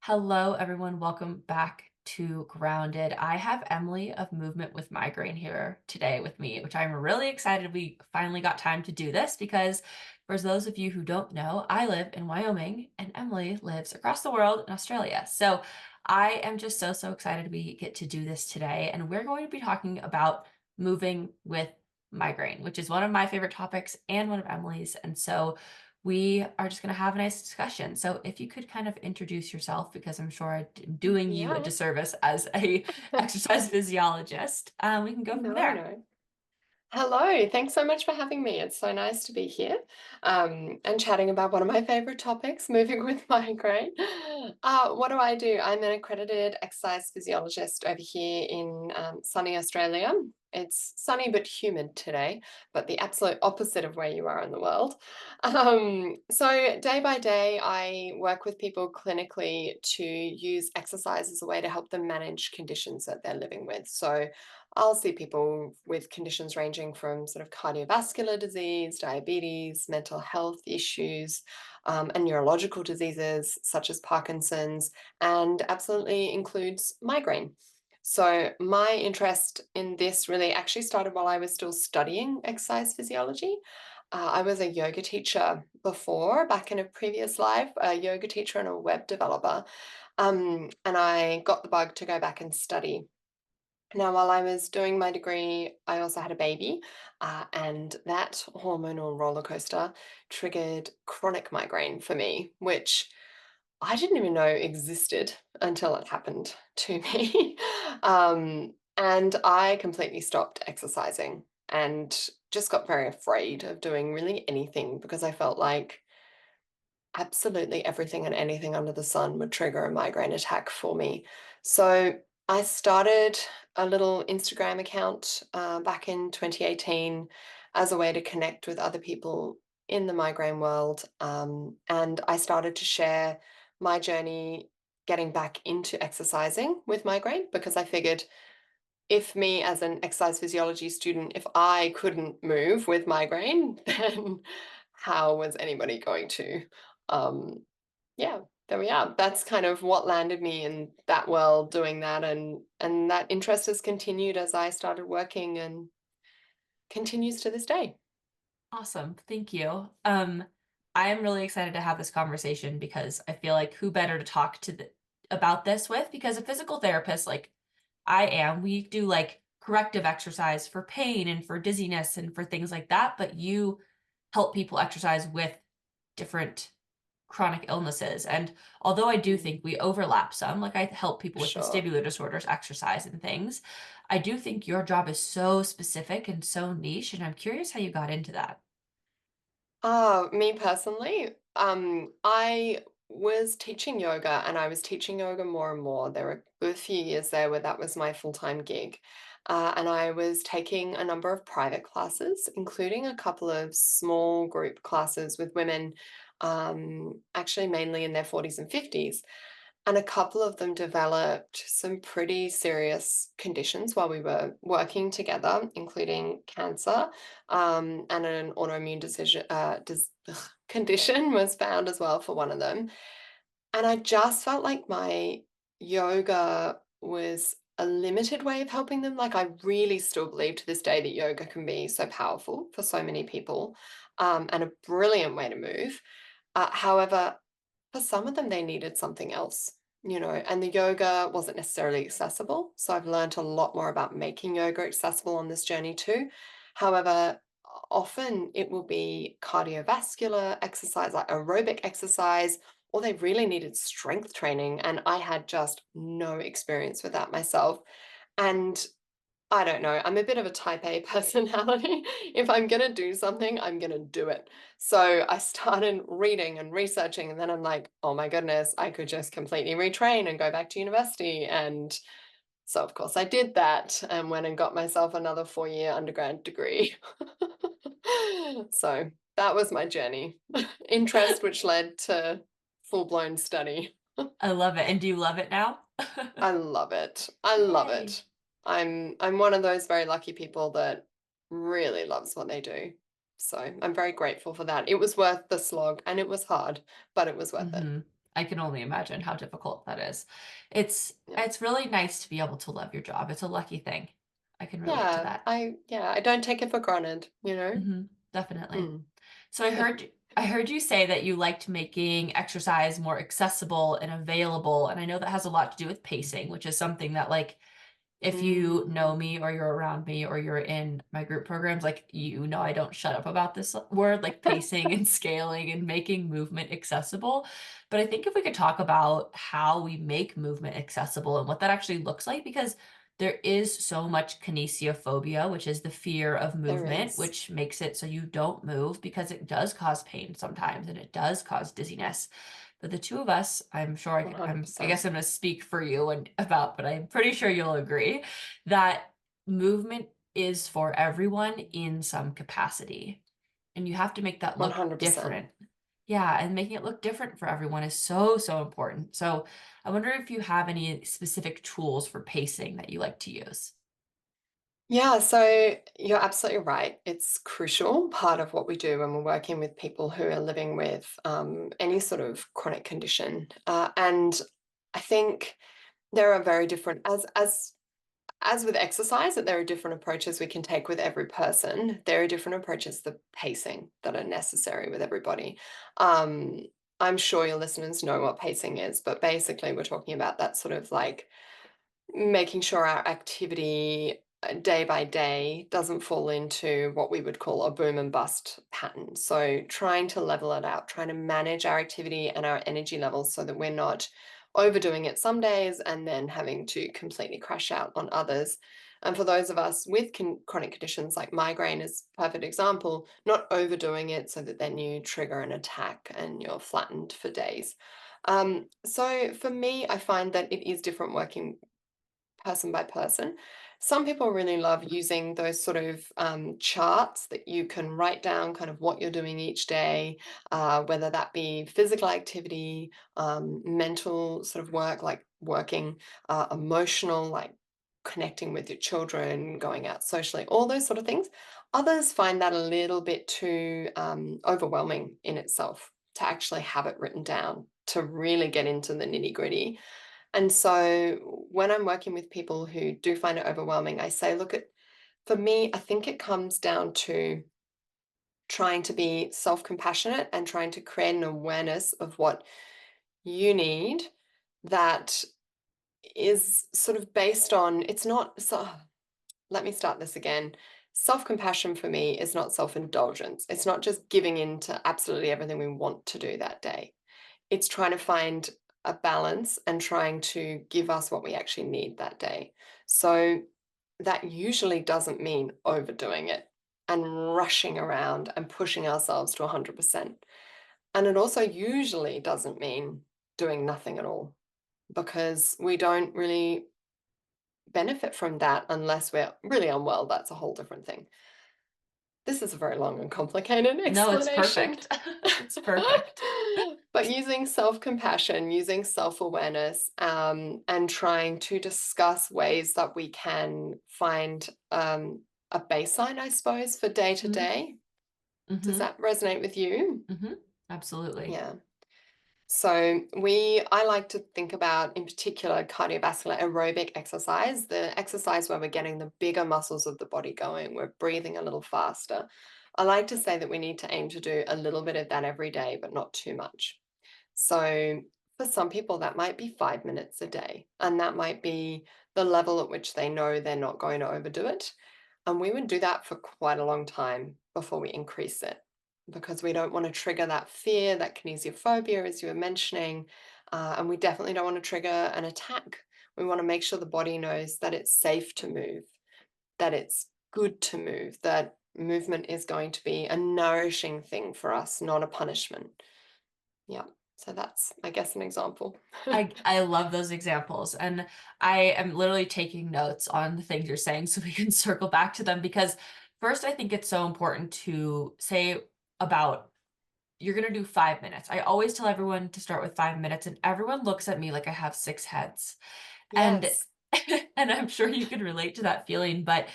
Hello, everyone. Welcome back to Grounded. I have Emily of Movement with Migraine here today with me, which I'm really excited we finally got time to do this because for those of you who don't know, I live in Wyoming and Emily lives across the world in Australia. So I am just so excited we get to do this today. And we're going to be talking about moving with migraine, which is one of my favorite topics and one of Emily's. And so we are just going to have a nice discussion. So if you could kind of introduce yourself, because I'm sure I'm doing you a Yeah. disservice as a exercise physiologist, we can go from No, there. no. Hello. Thanks so much for having me. It's so nice to be here and chatting about one of my favorite topics, moving with migraine. What do? I'm an accredited exercise physiologist over here in sunny Australia. It's sunny but humid today, but the absolute opposite of where you are in the world. So, day by day, I work with people clinically to use exercise as a way to help them manage conditions that they're living with. So, I'll see people with conditions ranging from sort of cardiovascular disease, diabetes, mental health issues, and neurological diseases such as Parkinson's, and absolutely includes migraine. So, my interest in this really actually started while I was still studying exercise physiology. I was a yoga teacher before, back in a previous life, a yoga teacher and a web developer. And I got the bug to go back and study. Now, while I was doing my degree, I also had a baby, and that hormonal roller coaster triggered chronic migraine for me, which I didn't even know existed until it happened to me. And I completely stopped exercising and just got very afraid of doing really anything because I felt like absolutely everything and anything under the sun would trigger a migraine attack for me. So I started a little Instagram account back in 2018 as a way to connect with other people in the migraine world. And I started to share my journey getting back into exercising with migraine because I figured if me as an exercise physiology student, if I couldn't move with migraine, then how was anybody going to? Um, yeah, there we are. That's kind of what landed me in that world doing that, and that interest has continued as I started working and continues to this day. Awesome. Thank you. I am really excited to have this conversation because I feel like who better to talk to about this with because a physical therapist like I am, we do like corrective exercise for pain and for dizziness and for things like that, but you help people exercise with different chronic illnesses. And although I do Mm, think we overlap some, like I help people with sure. vestibular disorders exercise and things, I do think your job is so specific and so niche, and I'm curious how you got into that. Me personally, I was teaching yoga and I was teaching yoga more and more. There were a few years there where that was my full-time gig. And I was taking a number of private classes, including a couple of small group classes with women, actually mainly in their 40s and 50s. And a couple of them developed some pretty serious conditions while we were working together, including cancer, and an autoimmune condition was found as well for one of them. And I just felt like my yoga was a limited way of helping them. Like, I really still believe to this day that yoga can be so powerful for so many people, and a brilliant way to move. However, for some of them, they needed something else, and the yoga wasn't necessarily accessible. So I've learned a lot more about making yoga accessible on this journey too. However, often it will be cardiovascular exercise, like aerobic exercise, or they really needed strength training. And I had just no experience with that myself. And I don't know. I'm a bit of a type A personality. If I'm going to do something, I'm going to do it. So I started reading and researching, and then I'm like, oh my goodness, I could just completely retrain and go back to university. And so, of course, I did that and went and got myself another 4-year undergrad degree. So that was my journey. Interest, which led to full blown study. I love it. And do you love it now? I love it. I love Yay. it. I'm one of those very lucky people that really loves what they do. So I'm very grateful for that. It was worth the slog and it was hard, but it was worth it. I can only imagine how difficult that is. It's Yeah. it's really nice to be able to love your job. It's a lucky thing. I can relate to Yeah, that. I don't take it for granted, you know? Definitely. Mm. So I heard you say that you liked making exercise more accessible and available, and I know that has a lot to do with pacing, which is something that, like, if you know Mm. me or you're around me or you're in my group programs, like, you know I don't shut up about this word, like pacing and scaling and making movement accessible. But I think if we could talk about how we make movement accessible and what that actually looks like, because there is so much kinesiophobia, which is the fear of There movement, is. which makes it so you don't move because it does cause pain sometimes and it does cause dizziness. But the two of us, I'm sure I 100%. guess I'm going to speak for you and about, but I'm pretty sure you'll agree that movement is for everyone in some capacity. And you have to make that look 100%. different. Yeah, and making it look different for everyone is so, so important. So I wonder if you have any specific tools for pacing that you like to use. Yeah, so you're absolutely right. It's crucial part of what we do when we're working with people who are living with any sort of chronic condition. And I think there are very different, as with exercise, that there are different approaches we can take with every person. There are different approaches to pacing that are necessary with everybody. Um, I'm sure your listeners know what pacing is, but basically we're talking about that sort of like making sure our activity day by day doesn't fall into what we would call a boom and bust pattern. So, trying to level it out, trying to manage our activity and our energy levels so that we're not overdoing it some days and then having to completely crash out on others. And for those of us with chronic conditions like migraine is a perfect example, not overdoing it so that then you trigger an attack and you're flattened for days. So for me, I find that it is different working person by person. Some people really love using those sort of charts that you can write down kind of what you're doing each day, whether that be physical activity, mental sort of work, like working, emotional, like connecting with your children, going out socially, all those sort of things. Others find that a little bit too overwhelming in itself to actually have it written down, to really get into the nitty gritty. And so when I'm working with people who do find it overwhelming, I say, look, for me, I think it comes down to trying to be self compassionate and trying to create an awareness of what you need that is sort of based on, it's not, so let me start this again. Self compassion for me is not self indulgence. It's not just giving in to absolutely everything we want to do that day. It's trying to find a balance and trying to give us what we actually need that day. So that usually doesn't mean overdoing it and rushing around and pushing ourselves to 100%. And it also usually doesn't mean doing nothing at all because we don't really benefit from that unless we're really unwell. That's a whole different thing. This is a very long and complicated No, it's explanation. perfect. It's perfect. But using self-compassion, using self-awareness, and trying to discuss ways that we can find a baseline, I suppose, for day to Mhm, day. Does mhm, that resonate with you? mhm. Absolutely. Yeah. I like to think about, in particular, cardiovascular aerobic exercise, the exercise where we're getting the bigger muscles of the body going, we're breathing a little faster. I like to say that we need to aim to do a little bit of that every day, but not too much. So for some people, that might be 5 minutes a day, and that might be the level at which they know they're not going to overdo it. And we would do that for quite a long time before we increase it because we don't want to trigger that fear, that kinesiophobia, as you were mentioning. And we definitely don't want to trigger an attack. We want to make sure the body knows that it's safe to move, that it's good to move, that movement is going to be a nourishing thing for us, not a punishment. Yeah. So that's, I guess, an example. I love those examples, and I am literally taking notes on the things you're saying so we can circle back to them because first, I think it's so important to say about you're gonna do 5 minutes. I always tell everyone to start with 5 minutes, and everyone looks at me like I have 6 heads. And Yes. and I'm sure you can relate to that feeling, but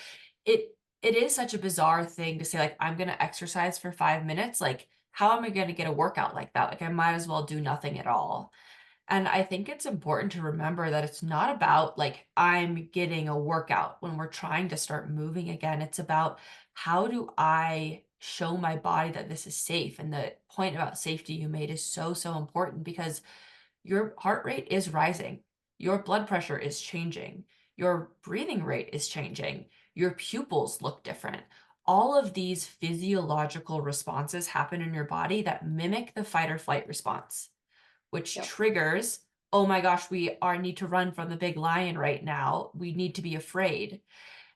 it is such a bizarre thing to say, like, "I'm gonna exercise for 5 minutes." Like, how am I gonna get a workout like that? Like, I might as well do nothing at all. And I think it's important to remember that it's not about like I'm getting a workout when we're trying to start moving again. It's about how do I show my body that this is safe? And the point about safety you made is so, so important because your heart rate is rising. Your blood pressure is changing. Your breathing rate is changing. Your pupils look different. All of these physiological responses happen in your body that mimic the fight or flight response, which Yep, triggers, oh my gosh, we are need to run from the big lion right now. We need to be afraid.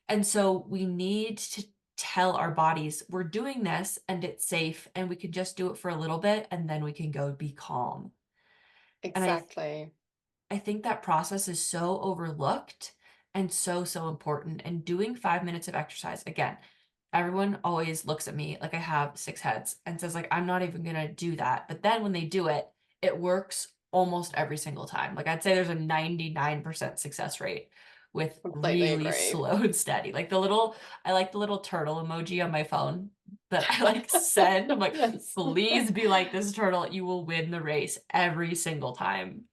And so we need to tell our bodies we're doing this and it's safe and we can just do it for a little bit and then we can go be calm. And exactly. I think that process is so overlooked and so, so important. And doing 5 minutes of exercise, again, everyone always looks at me like I have six heads and says, like, I'm not even gonna do that. But then when they do it, it works almost every single time. Like I'd say there's a 99% success rate with Completely really agree. slow and steady. I like the little turtle emoji on my phone that I like send. I'm like, Yes. please be like this turtle. You will win the race every single time.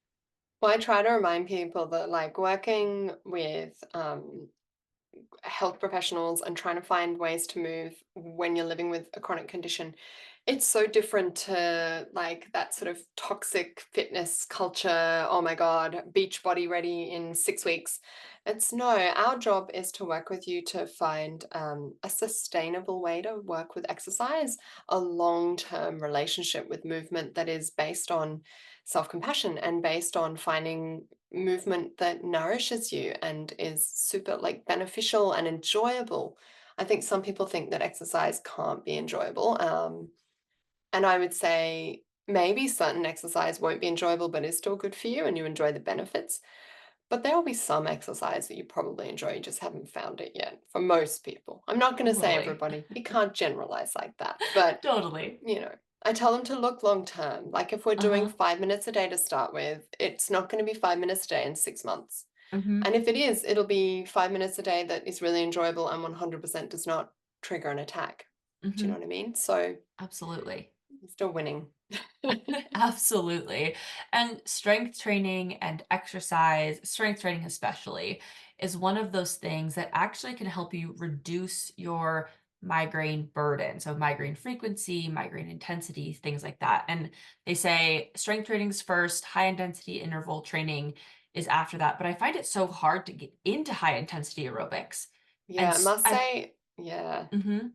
Well, I try to remind people that like working with health professionals and trying to find ways to move when you're living with a chronic condition, it's so different to like that sort of toxic fitness culture. Oh my God, beach body ready in 6 weeks. It's no, our job is to work with you to find a sustainable way to work with exercise, a long term relationship with movement that is based on self compassion and based on finding movement that nourishes you and is super like beneficial and enjoyable. I think some people think that exercise can't be enjoyable. And I would say maybe certain exercise won't be enjoyable, but is still good for you and you enjoy the benefits. But there will be some exercise that you probably enjoy, you just haven't found it yet for most people. I'm not going to say Totally. everybody, you can't generalize like that. But Totally. you know, I tell them to look long term. Like if we're doing Uh-huh. 5 minutes a day to start with, it's not going to be 5 minutes a day in 6 months. Mhm. And if it is, it'll be 5 minutes a day that is really enjoyable and 100% does not trigger an attack. Do you know Mhm. what I mean? So Absolutely. I'm still winning. Absolutely. And strength training and exercise, strength training especially, is one of those things that actually can help you reduce your migraine burden. So migraine frequency, migraine intensity, things like that. And they say strength training's first, high intensity interval training is after that. But I find it so hard to get into high intensity aerobics. And Yeah, I must I say, yeah, mhm,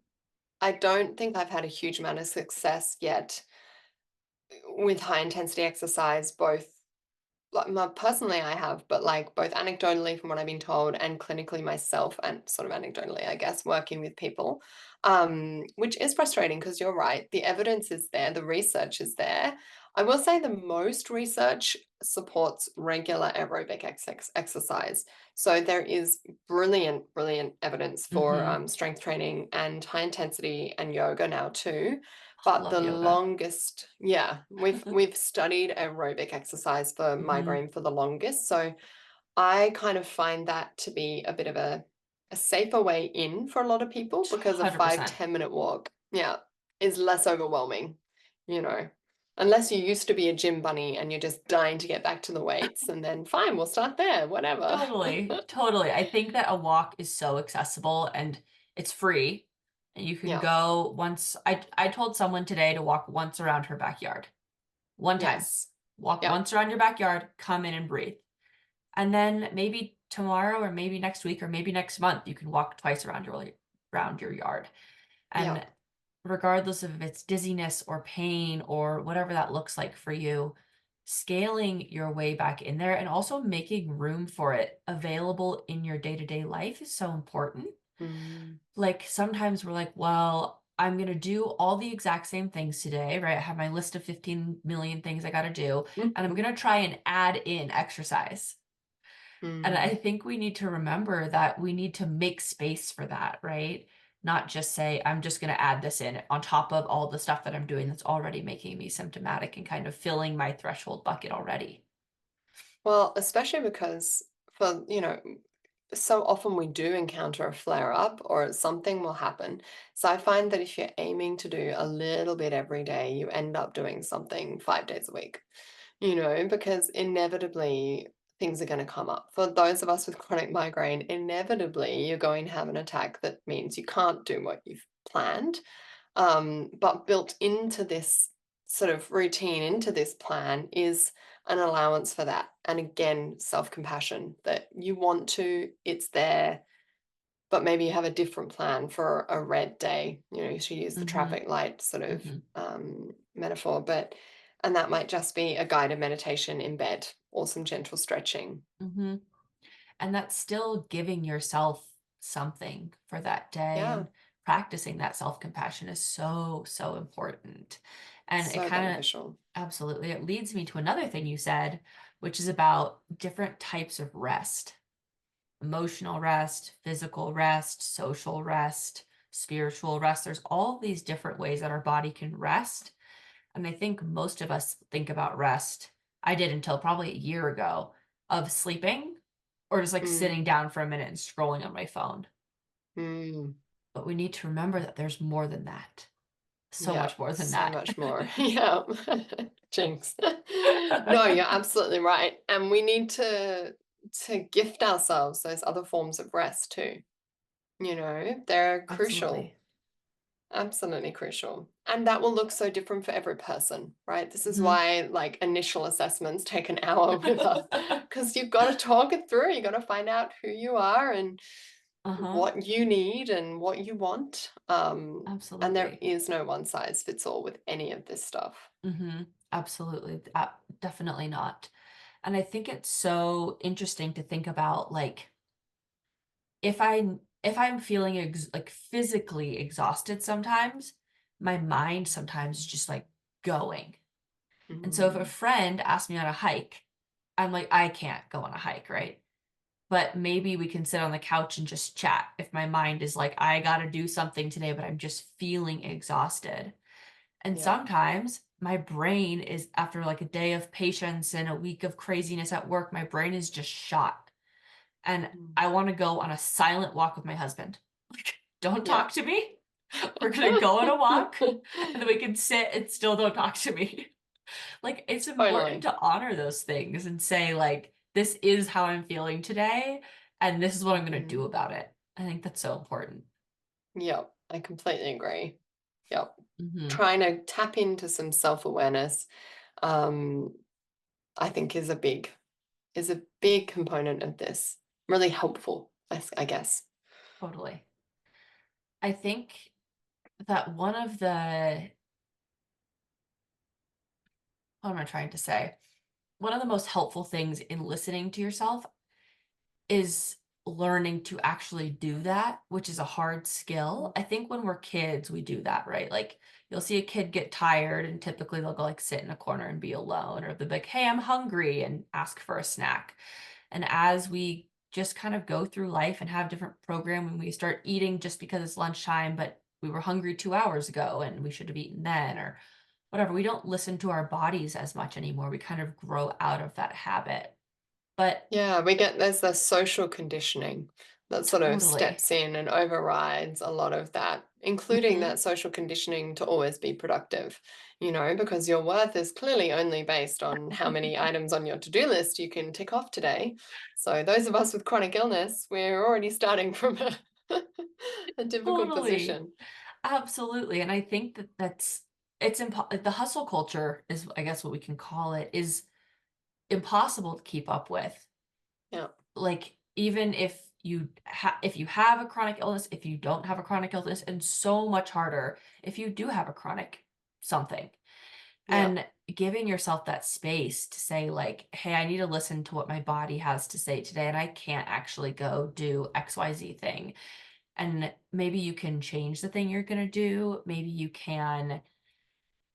I don't think I've had a huge amount of success yet with high intensity exercise, both like personally I have, but like both anecdotally from what I've been told and clinically myself and sort of anecdotally, I guess, working with people, which is frustrating because you're right. The evidence is there, the research is there. I will say the most research supports regular aerobic exercise. So there is brilliant, brilliant evidence for mhm. strength training and high intensity and yoga now too. I But love the yoga. longest, yeah, we've studied aerobic exercise for Mhm. migraine for the longest. So I kind of find that to be a bit of a safer way in for a lot of people because a 100%. 5-10 minute walk, yeah, is less overwhelming, you know. Unless you used to be a gym bunny and you're just dying to get back to the weights, and then fine, we'll start there, whatever. Totally, totally. I think that a walk is so accessible and it's free. And you can Yeah, go once. I told someone today to walk once around her backyard. One time. yes, Walk yep, once around your backyard, come in and breathe. And then maybe tomorrow or maybe next week or maybe next month, you can walk twice around your yard. And yep. regardless of if it's dizziness or pain or whatever that looks like for you, scaling your way back in there and also making room for it available in your day-to-day life is so important. Mm. Like sometimes we're like, well, I'm going to do all the exact same things today, right? I have my list of 15 million things I got to do, and I'm going to try and add in exercise. And I Mm. think we need to remember that we need to make space for that, right? Not just say, I'm just going to add this in on top of all the stuff that I'm doing that's already making me symptomatic and kind of filling my threshold bucket already. Well, especially because for, so often we do encounter a flare up or something will happen. So I find that if you're aiming to do a little bit every day, you end up doing something 5 days a week. because inevitably things are going to come up. For those of us with chronic migraine, inevitably you're going to have an attack that means you can't do what you've planned. But built into this sort of routine, into this plan, is an allowance for that. And again, self compassion that you want to, it's there, but maybe you have a different plan for a red day. You should use the Mhm. traffic light sort of Mhm. metaphor, and that might just be a guided meditation in bed or some gentle stretching. Mhm. And that's still giving yourself something for that day, Yeah, and practicing that self-compassion is so, so important. And it so kinda beneficial. absolutely, it leads me to another thing you said, which is about different types of rest. Emotional rest, physical rest, social rest, spiritual rest. There's all these different ways that our body can rest. And I think most of us think about rest. I did until probably a year ago of sleeping or just like sitting Mm, down for a minute and scrolling on my phone. mm. But we need to remember that there's more than that. So Yeah, much more than so that. much more. Yeah. Jinx. No, you're absolutely right. And we need to gift ourselves those other forms of rest too. They're crucial. Absolutely. Absolutely crucial. And that will look so different for every person, right? This is Mhm. why like initial assessments take an hour with us because you've got to talk it through. You got to find out who you are and Uh-huh. what you need and what you want. And there Absolutely. is no one size fits all with any of this stuff. Mhm. Absolutely. Definitely not. And I think it's so interesting to think about like if I'm feeling like physically exhausted sometimes, my mind sometimes is just like going. And so if a Mm, friend asks me on a hike, I'm like, I can't go on a hike, right? But maybe we can sit on the couch and just chat if my mind is like, I got to do something today, but I'm just feeling exhausted. And yeah. sometimes my brain is, after like a day of patience and a week of craziness at work, my brain is just shot. And Mm, I want to go on a silent walk with my husband. Like, don't yeah. talk to me. We're going to go on a walk and then we can sit and still don't talk to me. Like, it's important Totally. to honor those things and say, like, this is how I'm feeling today, and this is what I'm going to do Mm, about it. I think that's so important. yep. I completely agree. Yep. Hmm. Trying to tap into some self-awareness, um, I think is a big component of this. Really helpful, I guess. Totally. I think that one of the, what am I trying to say? One of the most helpful things in listening to yourself is learning to actually do that, which is a hard skill. Mm, I think when we're kids, we do that, right? Like you'll see a kid get tired and typically they'll go like sit in a corner and be alone, or they'll be like, hey, I'm hungry and ask for a snack. And as we just kind of go through life and have different programming, we start eating just because it's lunchtime, but we were hungry 2 hours ago and we should have eaten then, or whatever. We don't listen to our bodies as much anymore. We kind of grow out of that habit. But yeah, there's the social conditioning that sort of totally. steps in and overrides a lot of that, including Mhm. that social conditioning to always be productive, because your worth is clearly only based on how many items on your to-do list you can tick off today. So those of us with chronic illness, we're already starting from a difficult Totally. position. Absolutely, and I think that the hustle culture is, I guess, what we can call it, is impossible to keep up with. Yeah. Like, even if you have a chronic illness, if you don't have a chronic illness, and so much harder if you do have a chronic something. Yeah. And giving yourself that space to say like, "Hey, I need to listen to what my body has to say today, and I can't actually go do XYZ thing." And maybe you can change the thing you're gonna do. Maybe you can,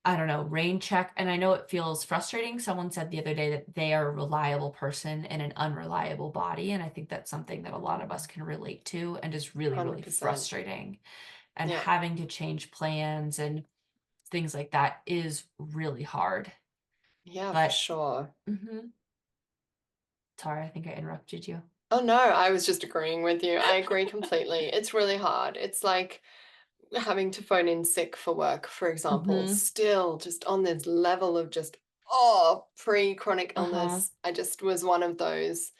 I don't know, rain check. And I know it feels frustrating. Someone said the other day that they are a reliable person in an unreliable body. And I think that's something that a lot of us Mm, can relate to and is really, really 100%. frustrating. And Yeah. having to change plans and things like that is really hard. Yeah, for But sure. mhm. Sorry, I think I interrupted you. Oh, no, I was just agreeing with you. I agree completely. It's really hard. It's like having to phone in sick for work, for example, Mhm. still just on this level of just Oh, pre-chronic Uh-huh. illness, I just was one of those,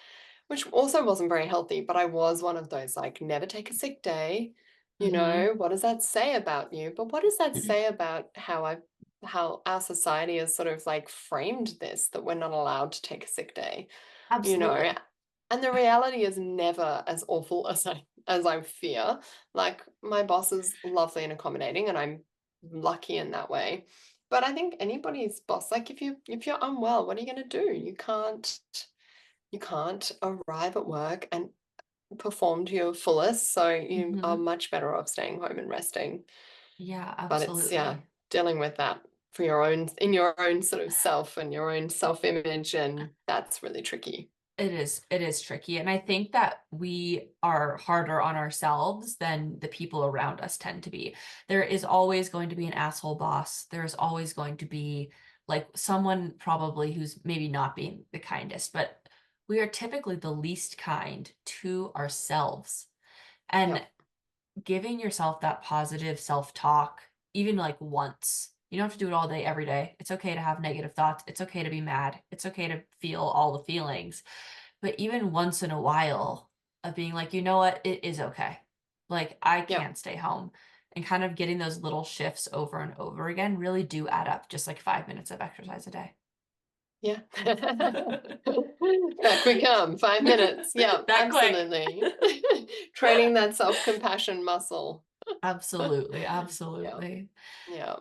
which also wasn't very healthy, but I was one of those, like, never take a sick day. Mhm. What does that say about you? But what does that say about how our society has sort of like framed this, that we're not allowed to take a sick day, you know? Absolutely. And the reality is never as awful as I fear. Like, my boss is lovely and accommodating, and I'm lucky in that way. But I think anybody's boss, like, if you're unwell, what are you gonna do? You can't arrive at work and perform to your fullest, so you are Mhm. much better off staying home and resting. Yeah, But it's, yeah, absolutely. dealing with that for your own in your own sort of self and your own self-image, and that's really tricky. It is tricky, and I think that we are harder on ourselves than the people around us tend to be. There is always going to be an asshole boss. There's always going to be, like, someone probably who's maybe not being the kindest, but we are typically the least kind to ourselves. And Yep. giving yourself that positive self-talk, even, like, once. You don't have to do it all day, every day. It's okay to have negative thoughts. It's okay to be mad. It's okay to feel all the feelings. But even once in a while of being like, "You know what? It is okay. Like, I Yep. can stay home." And kind of getting those little shifts over and over again really do add up, just like 5 minutes of exercise a day. Yeah. Back we come, 5 minutes. Yeah, That quick. absolutely. Training that self-compassion muscle. Absolutely, Yeah, absolutely. yeah.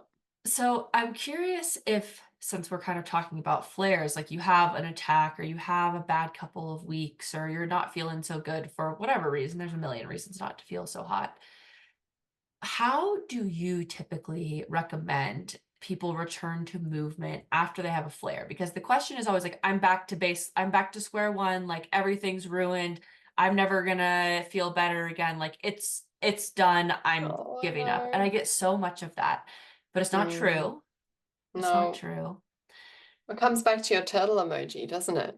So I'm curious if, since we're kind of talking about flares, like you have an attack or you have a bad couple of weeks or you're not feeling so good for whatever reason, there's a million reasons not to feel so hot. How do you typically recommend people return to movement after they have a flare? Because the question is always like, I'm back to base, I'm back to square one, like everything's ruined. I'm never gonna feel better again. Like it's done. I'm Oh, giving up. And I no. get so much of that. But it's not Mm, true. It's not no. true. It comes back to your turtle emoji, doesn't it?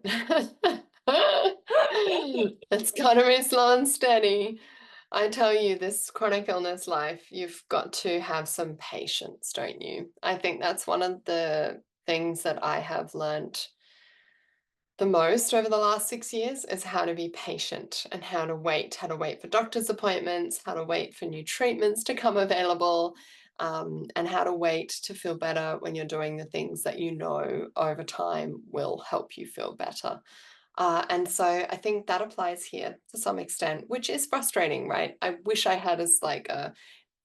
It's gotta be slow and steady. I tell you, this chronic illness life, you've got to have some patience, don't you? I think that's one of the things that I have learnt the most over the last 6 years is how to be patient and how to wait for doctor's appointments, how to wait for new treatments to come available, and how to wait to feel better when you're doing the things that you know over time will help you feel better. And so I think that applies here to some extent, which is frustrating, right? I wish I had as like a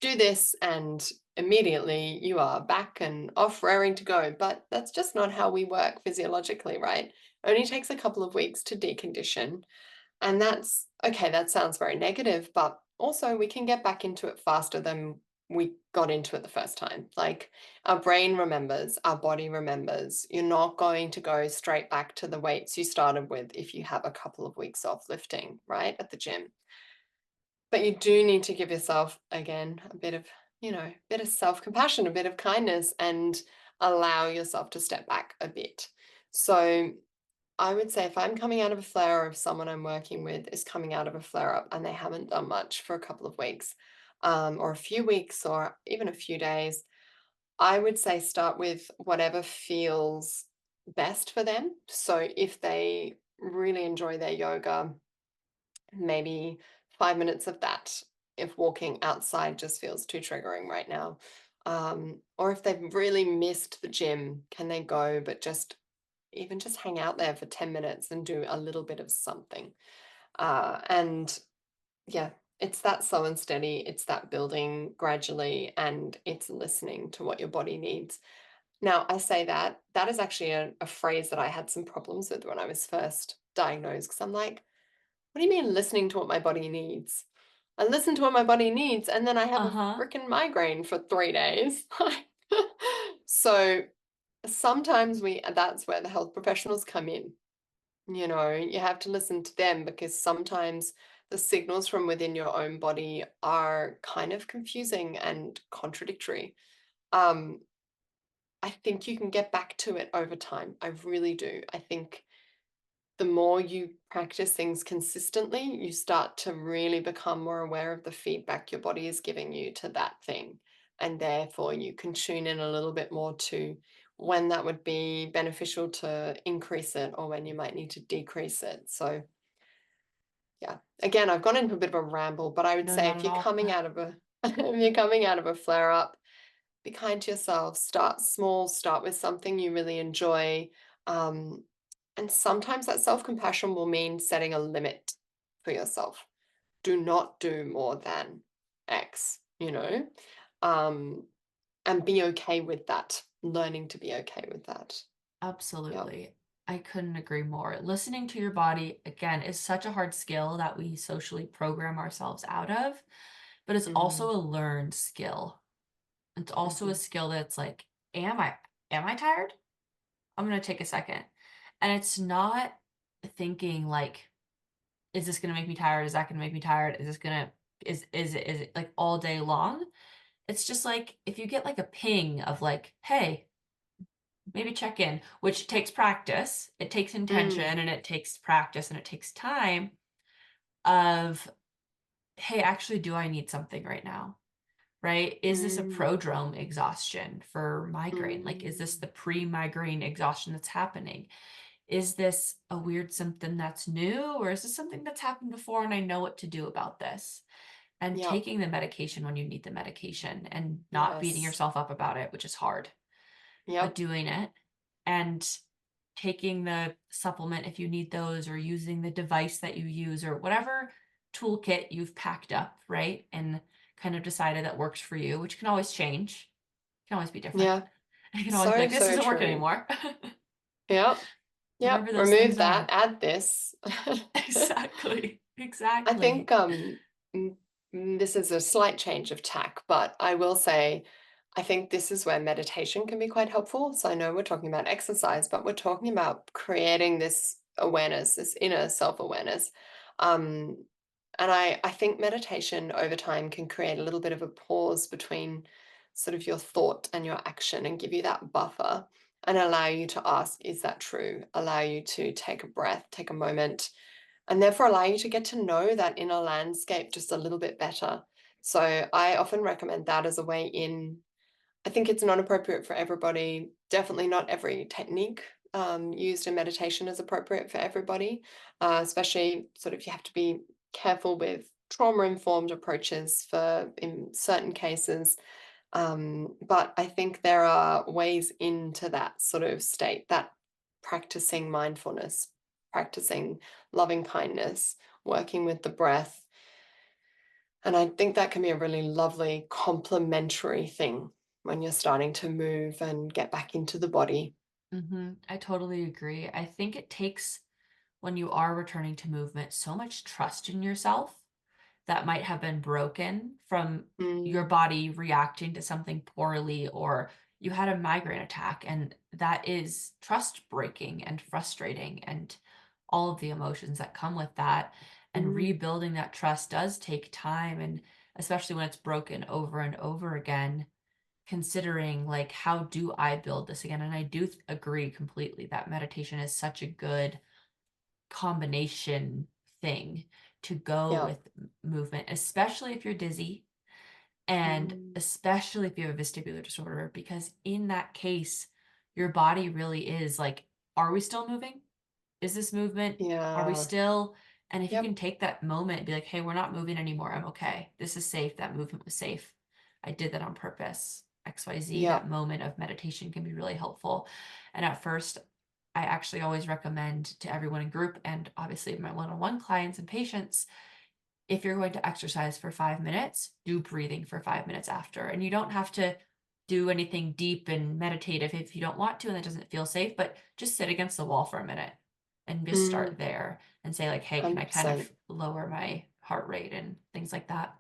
do this and immediately you are back and off raring to go. But that's just not how we work physiologically, right? Only takes a couple of weeks to decondition. And that's okay, that sounds very negative, but also we can get back into it faster than we got into it the first time. Like, our brain remembers, our body remembers. You're not going to go straight back to the weights you started with if you have a couple of weeks off lifting, right, at the gym. But you do need to give yourself, again, a bit of, bit of self-compassion, a bit of kindness, and allow yourself to step back a bit. So I would say if I'm coming out of a flare, or if someone I'm working with is coming out of a flare up and they haven't done much for a couple of weeks, or a few weeks, or even a few days, I would say start with whatever feels best for them. So if they really enjoy their yoga, maybe 5 minutes of that if walking outside just feels too triggering right now. Or if they've really missed the gym, can they go, but just even just hang out there for 10 minutes and do a little bit of something? And yeah, it's that slow and steady, it's that building gradually, and it's listening to what your body needs. Now, I say that, that is actually a phrase that I had some problems with when I was first diagnosed, because I'm like, what do you mean listening to what my body needs? I listen to what my body needs, and then I have a Uh-huh. freaking migraine for 3 days. So sometimes that's where the health professionals come in. You have to listen to them, because sometimes the signals from within your own body are kind of confusing and contradictory. Um, I think you can get back to it over time. I really do. I think the more you practice things consistently, you start to really become more aware of the feedback your body is giving you to that thing. And therefore, you can tune in a little bit more to when that would be beneficial to increase it or when you might need to decrease it. So yeah, again, I've gone into a bit of a ramble, but I would No, say not if at you're all. coming out of a if you're coming out of a flare up, be kind to yourself. Start small, start with something you really enjoy. Um, and sometimes that self-compassion will mean setting a limit for yourself. Do not do more than X. Um, and be okay with that. Learning to be okay with that. Yep. Absolutely. I couldn't agree more. Listening to your body, again, is such a hard skill that we socially program ourselves out of, but it's also Mm, a learned skill. It's also a mhm, skill that's like, am I am I tired? I'm gonna take a second. And it's not thinking like, is this gonna make me tired? Is that gonna make me tired? Is this gonna is it like all day long? It's just like if you get like a ping of like, hey, maybe check in, which takes practice. It takes intention mm, and it takes practice and it takes time of, hey, actually, do I need something right now? Right? Is this a mm, prodrome exhaustion for migraine? Like, is this mm. the pre-migraine exhaustion that's happening? Is this a weird symptom that's new, or is this something that's happened before and I know what to do about this? And Yep. taking the medication when you need the medication and not beating Yes. yourself up about it, which is hard, but Yep. doing it and taking the supplement if you need those, or using the device that you use, or whatever toolkit you've packed up, right? And kind of decided that works for you, which can always change, can always be different. Yeah. You can always be So, like, this so doesn't work true. anymore. Yep. Whatever Yep. those Remove things that, are. add this. Exactly. I think Exactly. this is a slight change of tack, but I will say I think this is where meditation can be quite helpful. So I know we're talking about exercise, but we're talking about creating this awareness, this inner self-awareness. Um, and I think meditation over time can create a little bit of a pause between sort of your thought and your action and give you that buffer and allow you to ask, is that true? Allow you to take a breath, take a moment, and therefore allow you to get to know that inner landscape just a little bit better. So I often recommend that as a way in. I think it's not appropriate for everybody. Definitely not every technique used in meditation is appropriate for everybody, especially sort of you have to be careful with trauma-informed approaches for in certain cases. But I think there are ways into that sort of state, that practicing mindfulness, practicing loving kindness, working with the breath. And I think that can be a really lovely complementary thing when you're starting to move and get back into the body. I totally agree. I think it takes, when you are returning to movement, so much trust in yourself that might have been broken from your Mm, body reacting to something poorly, or you had a migraine attack, and that is trust breaking and frustrating and all of the emotions that come with that. And mm, rebuilding that trust does take time, and especially when it's broken over and over again, considering like, how do I build this again? And I do agree completely that meditation is such a good combination thing to go yeah. with movement, especially if you're dizzy and Mm, especially if you have a vestibular disorder, because in that case, your body really is like, are we still moving? Is this movement? Are we yeah. still? And if you can Yep. take that moment and be like, hey, we're not moving anymore. I'm okay. This is safe. That movement was safe. I did that on purpose. XYZ, that Yep. moment of meditation can be really helpful. And at first, I actually always recommend to everyone in group, and obviously my one-on-one clients and patients, if you're going to exercise for 5 minutes, do breathing for 5 minutes after. And you don't have to do anything deep and meditative if you don't want to and it doesn't feel safe, but just sit against the wall for a minute and just start Mm, there and say, like, hey, can I kind of 100%. lower my heart rate and things like that?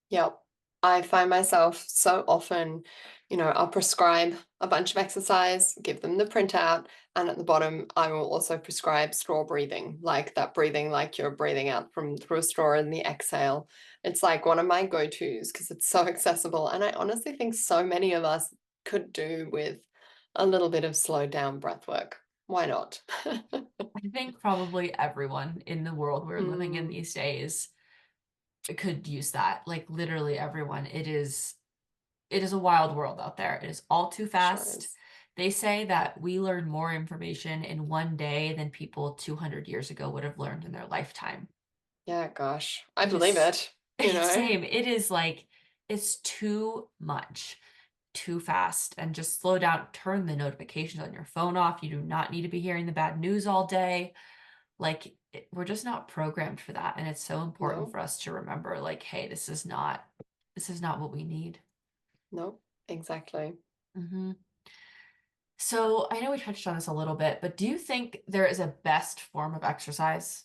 Yep. I find myself so often, I'll prescribe a bunch of exercise, give them the printout, and at the bottom, I will also prescribe straw breathing, like that breathing, like you're breathing out from through a straw in the exhale. It's like one of my go-tos because it's so accessible. And I honestly think so many of us could do with a little bit of slowed down breath work. Why not? I think probably everyone in the world we're living in Mm, these days could use that. Like literally everyone. It is a wild world out there. It is all too sure fast. is. They say that we learn more information in one day than people 200 years ago would have learned in their lifetime. Yeah, gosh, I It believe is it, you know? same. It is like it's too much, too fast, and just slow down. Turn the notifications on your phone off. You do not need to be hearing the bad news all day. Like we're just not programmed for that, and it's so important No, for us to remember like, hey, this is not what we need. no, exactly. Mhm. So I know we touched on this a little bit, but do you think there is a best form of exercise?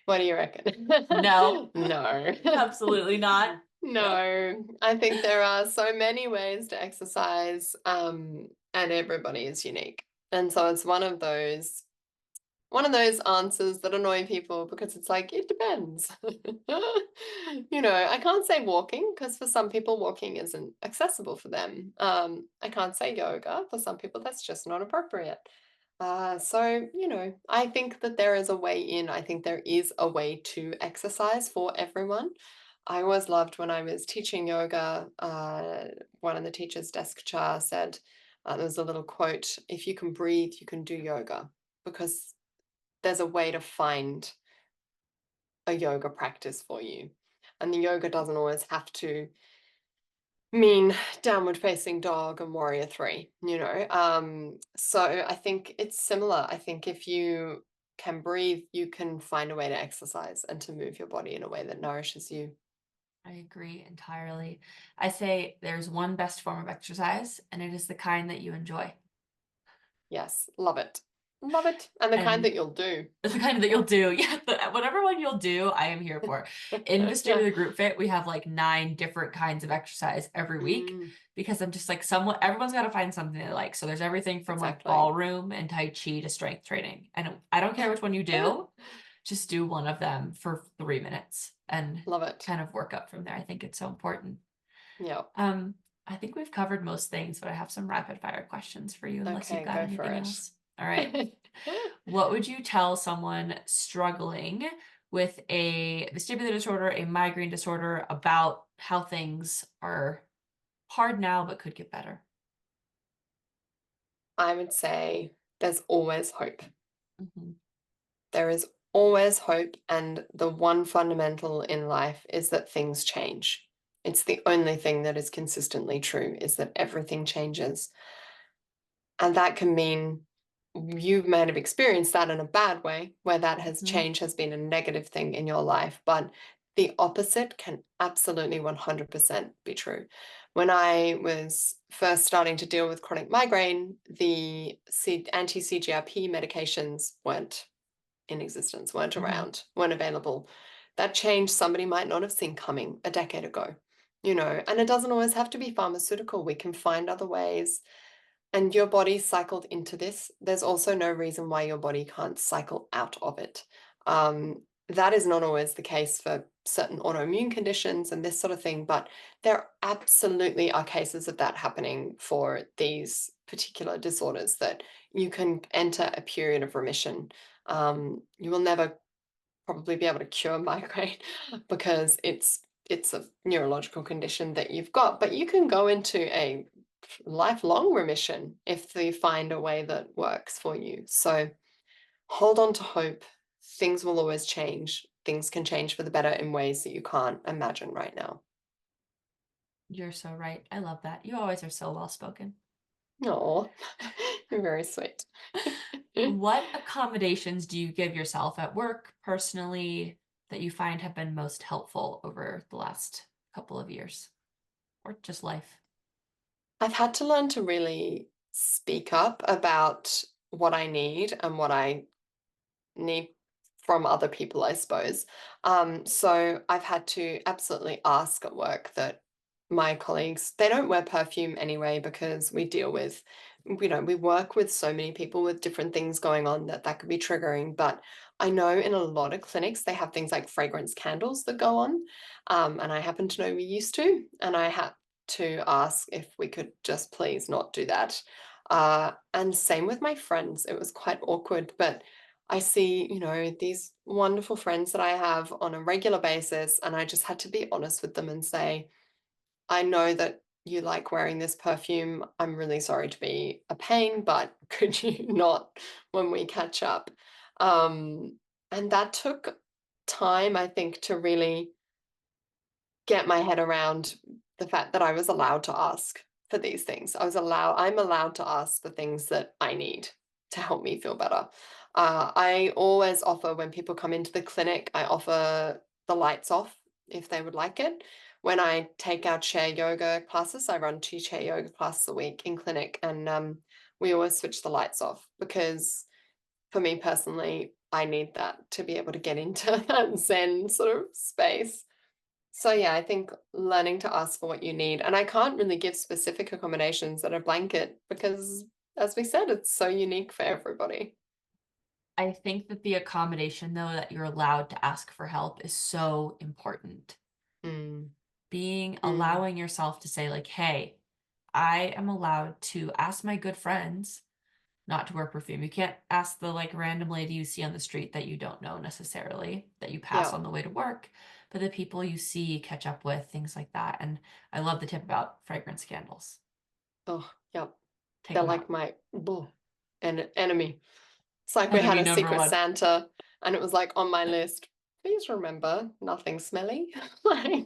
What do you reckon? No, No. absolutely not. No, I think there are so many ways to exercise, and everybody is unique. And so it's one of those answers that annoy people because it's like, it depends. I can't say walking because for some people, walking isn't accessible for them. I can't say yoga. For some people, that's just not appropriate. So, I think that there is a way in. I think there is a way to exercise for everyone. I always loved when I was teaching yoga, one of the teachers' desk chair said, there was a little quote, if you can breathe, you can do yoga. Because there's a way to find a yoga practice for you. And the yoga doesn't always have to mean downward facing dog and warrior three. So I think it's similar. I think if you can breathe, you can find a way to exercise and to move your body in a way that nourishes you. I agree entirely. I say there's one best form of exercise, and it is the kind that you enjoy. Yes, love it. Love it. And the kind And that you'll do. it's the kind that you'll do. Yeah, whatever one you'll do, I am here for. In Yeah. Vestibular Group Fit, we have like 9 different kinds of exercise every week Mm, because I'm just like everyone's got to find something they like. So there's everything from like exactly. ballroom and Tai Chi to strength training. And I don't care which one you do, just do one of them for 3 minutes and Love it. kind of work up from there. I think it's so important. Yeah. Um, I think we've covered most things, but I have some rapid fire questions for you unless you've Okay, got go for anything it. else. All right. What would you tell someone struggling with a vestibular disorder, a migraine disorder, about how things are hard now but could get better? I would say there's always hope. Mhm. There is always hope, and the one fundamental in life is that things change. It's the only thing that is consistently true is that everything changes. And that can mean you might have experienced that in a bad way, where that has Mhm. change has been a negative thing in your life, but the opposite can absolutely 100% be true. When I was first starting to deal with chronic migraine, the anti-CGRP medications weren't in existence, weren't Mhm. around, weren't available. That change somebody might not have seen coming a decade ago. And it doesn't always have to be pharmaceutical. We can find other ways. And your body cycled into this. There's also no reason why your body can't cycle out of it. That is not always the case for certain autoimmune conditions and this sort of thing, but there absolutely are cases of that happening for these particular disorders that you can enter a period of remission. You will never probably be able to cure migraine because it's a neurological condition that you've got, but you can go into a lifelong remission if you find a way that works for you. So hold on to hope. Things will always change. Things can change for the better in ways that you can't imagine right now. You're so right. I love that. You always are so well spoken. Oh, you're very sweet. What accommodations do you give yourself at work, personally, that you find have been most helpful over the last couple of years or just life? I've had to learn to really speak up about what I need and what I need from other people, I suppose. So I've had to absolutely ask at work that my colleagues, they don't wear perfume anyway because we deal with, we work with so many people with different things going on that could be triggering. But I know in a lot of clinics, they have things like fragrance candles that go on. And I happen to know we used to, and I had to ask if we could just please not do that. And same with my friends. It was quite awkward, but I see, these wonderful friends that I have on a regular basis, and I just had to be honest with them and say, I know that you like wearing this perfume. I'm really sorry to be a pain, but could you not when we catch up? Um, and that took time, I think, to really get my head around the fact that I was allowed to ask for these things. I'm allowed to ask for things that I need to help me feel better. I always offer when people come into the clinic, I offer the lights off if they would like it. When I take our chair yoga classes, I run 2 chair yoga classes a week in clinic, and we always switch the lights off because for me personally, I need that to be able to get into that Zen sort of space. So yeah, I think learning to ask for what you need. And I can't really give specific accommodations that are blanket because, as we said, it's so unique for everybody. I think that the accommodation, though, that you're allowed to ask for help is so important. Mm, mm, Allowing yourself to say, like, hey, I am allowed to ask my good friends not to wear perfume. You can't ask the like random lady you see on the street that you don't know necessarily, that you pass yeah. on the way to work, but the people you see, catch up with, things like that. And I love the tip about fragrance candles. Oh, yeah. Take They're them like out. my enemy. It's like we had Enemy a number secret one. Santa and it was like on my list. Please remember nothing smelly. Like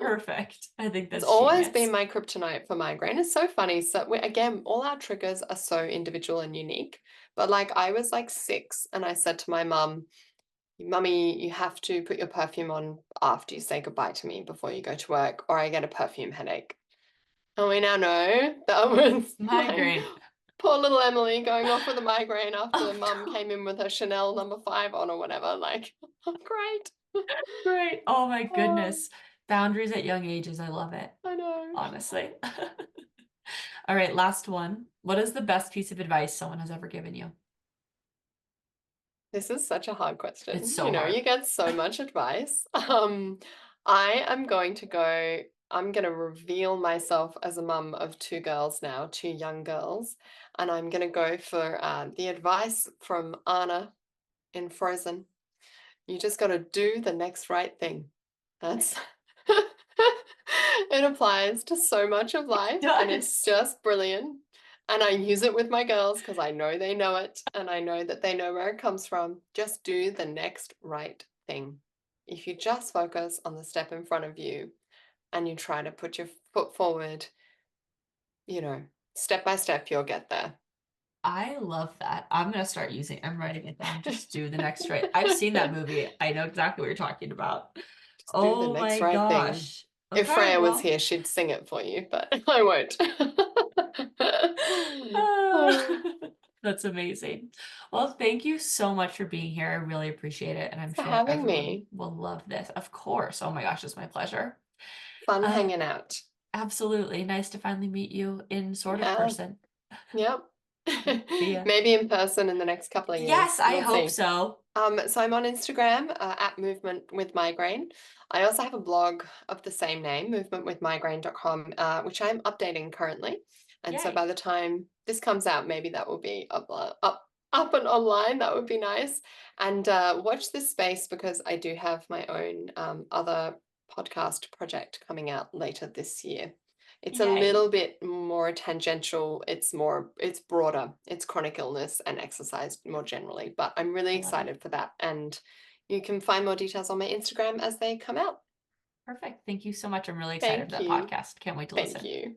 Perfect. I think it's that's always been genius. my kryptonite for migraine. It's so funny. So again, all our triggers are so individual and unique. But like I was like 6 and I said to my mum, "Mummy, you have to put your perfume on after you say goodbye to me before you go to work, or I get a perfume headache." And we now know that was like Migraine. poor little Emily going off with a migraine after Oh mum no. came in with her Chanel number 5 on or whatever. Like, great. Great. Oh my Oh, goodness. Boundaries at young ages. I love it. I know. Honestly. All right, last one. What is the best piece of advice someone has ever given you? This is such a hard It's question. so hard. You get so much advice. I'm going to reveal myself as a mum of 2 girls now, 2 young girls. And I'm going to go for the advice from Anna in Frozen. You just got to do the next right thing. That's it applies to so much of life and it's Does. just brilliant. And I use it with my girls because I know they know it and I know that they know where it comes from. Just do the next right thing. If you just focus on the step in front of you and you try to put your foot forward, you know, step by step, you'll get there. I love that. I'm writing it down. Just do the next right. I've seen that movie. I know exactly what you're talking about. Just do the Oh next my right thing. gosh. If Okay, Freya was well. here, she'd sing it for you, but I won't. Ah, that's amazing. Well, thank you so much for being here. I really appreciate it. And I'm Thanks for sure having everyone me. will love this. Of course. Oh my gosh, it's my pleasure. Fun Uh, hanging out. Absolutely. Nice to finally meet you in sort of Yeah. person. Yep. See ya. Maybe in person in the next couple of Yes, years. I We'll hope see. so. So I'm on Instagram at Movement with Migraine. I also have a blog of the same name, movementwithmigraine.com, which I'm updating currently. And so by Yay. the time this comes out, maybe that will be up and online. That would be nice. And watch this space because I do have my own other podcast project coming out later this year. It's a Yay. little bit more tangential. It's broader. It's chronic illness and exercise more generally, but I'm really I love it. excited for that. And you can find more details on my Instagram as they come out. Perfect. Thank you so much. I'm really excited for Thank that you. podcast. Can't wait to Thank listen. you.